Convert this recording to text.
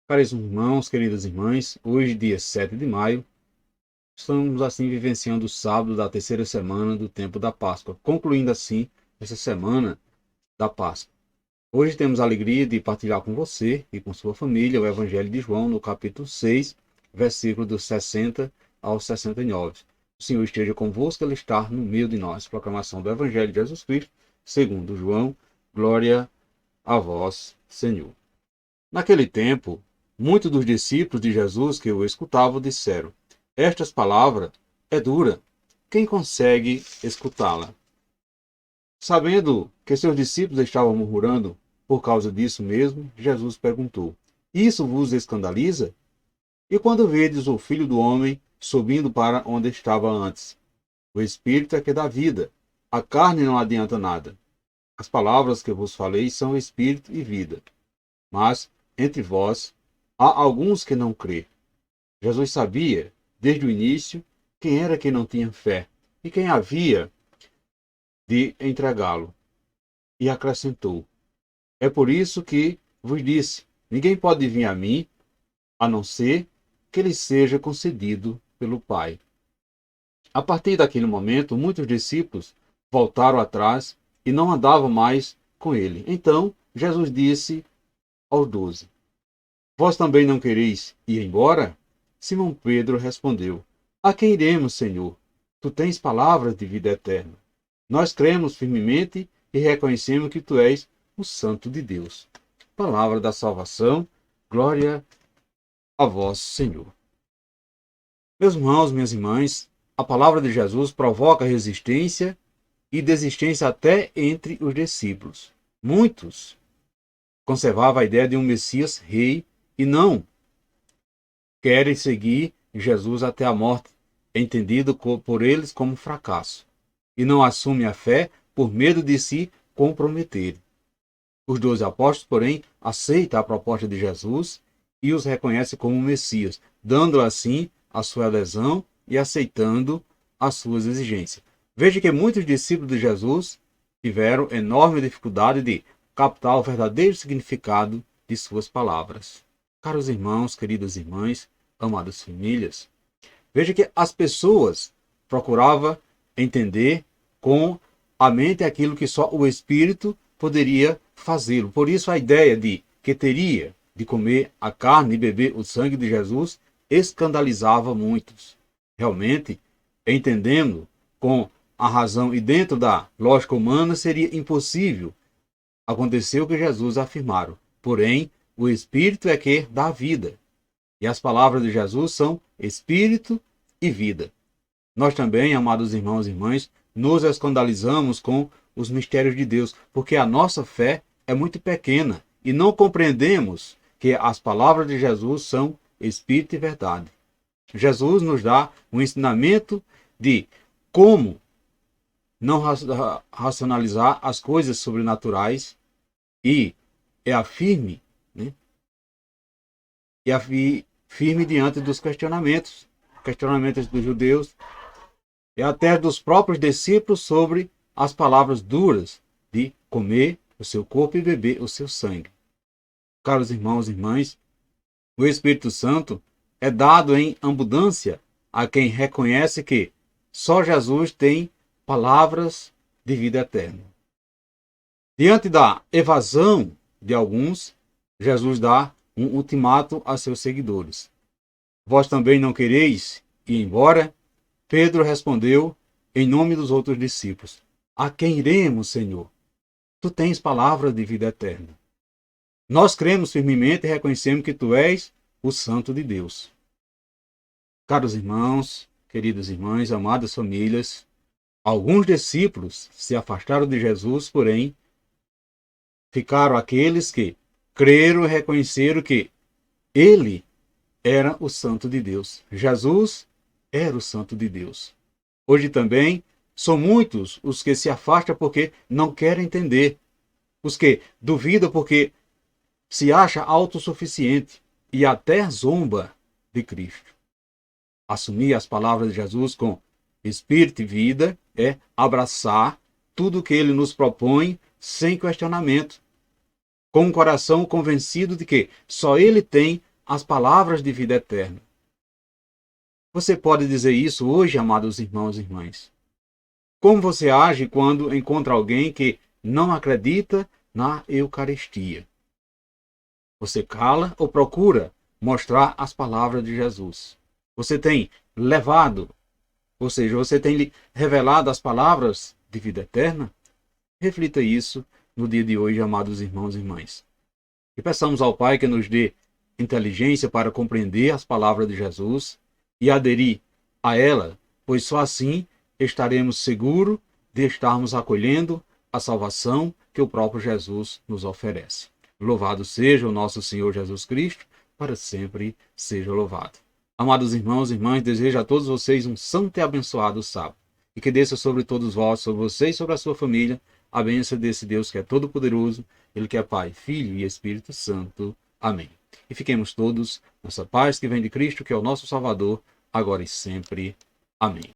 Caros irmãos, queridas irmãs, hoje, dia 7 de maio, estamos assim vivenciando o sábado da terceira semana do tempo da Páscoa, concluindo assim essa semana da Páscoa. Hoje temos a alegria de partilhar com você e com sua família o Evangelho de João, no capítulo 6, versículo dos 60 ao 69. O Senhor esteja convosco, Ele está no meio de nós. Proclamação do Evangelho de Jesus Cristo, segundo João. Glória a vós, Senhor. Naquele tempo, muitos dos discípulos de Jesus que o escutavam disseram: Estas palavras é dura. Quem consegue escutá-la? Sabendo que seus discípulos estavam murmurando por causa disso mesmo, Jesus perguntou: Isso vos escandaliza? E quando vedes o Filho do Homem subindo para onde estava antes? O Espírito é que dá vida. A carne não adianta nada. As palavras que vos falei são Espírito e vida. Mas, entre vós, há alguns que não crê. Jesus sabia, desde o início, quem era quem não tinha fé e quem havia de entregá-lo. E acrescentou: É por isso que vos disse: ninguém pode vir a mim, a não ser que lhe seja concedido pelo Pai. A partir daquele momento, muitos discípulos voltaram atrás e não andavam mais com ele. Então, Jesus disse aos 12: Vós também não quereis ir embora? Simão Pedro respondeu: A quem iremos, Senhor? Tu tens palavras de vida eterna. Nós cremos firmemente e reconhecemos que tu és o Santo de Deus. Palavra da salvação, glória a vós, Senhor. Meus irmãos, minhas irmãs, a palavra de Jesus provoca resistência e desistência até entre os discípulos. Muitos conservavam a ideia de um Messias rei e não querem seguir Jesus até a morte, entendido por eles como fracasso, e não assumem a fé por medo de se comprometerem. Os 12 apóstolos, porém, aceitam a proposta de Jesus e os reconhecem como Messias, dando assim a sua adesão e aceitando as suas exigências. Veja que muitos discípulos de Jesus tiveram enorme dificuldade de captar o verdadeiro significado de suas palavras. Caros irmãos, queridas irmãs, amadas famílias, veja que as pessoas procuravam entender com a mente aquilo que só o Espírito poderia fazê-lo. Por isso a ideia de que teria de comer a carne e beber o sangue de Jesus escandalizava muitos. Realmente, entendendo com a razão e dentro da lógica humana, seria impossível acontecer o que Jesus afirmaram. Porém, o Espírito é que dá vida. E as palavras de Jesus são Espírito e vida. Nós também, amados irmãos e irmãs, nos escandalizamos com os mistérios de Deus, porque a nossa fé é muito pequena e não compreendemos que as palavras de Jesus são Espírito e verdade. Jesus nos dá um ensinamento de como não racionalizar as coisas sobrenaturais e é firme, né? Firme diante dos questionamentos dos judeus e até dos próprios discípulos sobre as palavras duras de comer o seu corpo e beber o seu sangue. Caros irmãos e irmãs, o Espírito Santo é dado em abundância a quem reconhece que só Jesus tem palavras de vida eterna. Diante da evasão de alguns, Jesus dá um ultimato a seus seguidores. Vós também não quereis ir embora? Pedro respondeu em nome dos outros discípulos: A quem iremos, Senhor? Tu tens palavras de vida eterna. Nós cremos firmemente e reconhecemos que tu és o Santo de Deus. Caros irmãos, queridas irmãs, amadas famílias, alguns discípulos se afastaram de Jesus, porém, ficaram aqueles que creram e reconheceram que ele era o Santo de Deus. Jesus era o Santo de Deus. Hoje também são muitos os que se afastam porque não querem entender, os que duvidam porque se acha autossuficiente e até zomba de Cristo. Assumir as palavras de Jesus com espírito e vida é abraçar tudo o que ele nos propõe sem questionamento, com um coração convencido de que só ele tem as palavras de vida eterna. Você pode dizer isso hoje, amados irmãos e irmãs? Como você age quando encontra alguém que não acredita na Eucaristia? Você cala ou procura mostrar as palavras de Jesus? Você tem levado, ou seja, você tem lhe revelado as palavras de vida eterna? Reflita isso no dia de hoje, amados irmãos e irmãs. E peçamos ao Pai que nos dê inteligência para compreender as palavras de Jesus e aderir a ela, pois só assim estaremos seguros de estarmos acolhendo a salvação que o próprio Jesus nos oferece. Louvado seja o nosso Senhor Jesus Cristo, para sempre seja louvado. Amados irmãos e irmãs, desejo a todos vocês um santo e abençoado sábado. E que desça sobre todos vós, sobre vocês e sobre a sua família, a bênção desse Deus que é todo-poderoso, Ele que é Pai, Filho e Espírito Santo. Amém. E fiquemos todos nessa paz que vem de Cristo, que é o nosso Salvador, agora e sempre. Amém.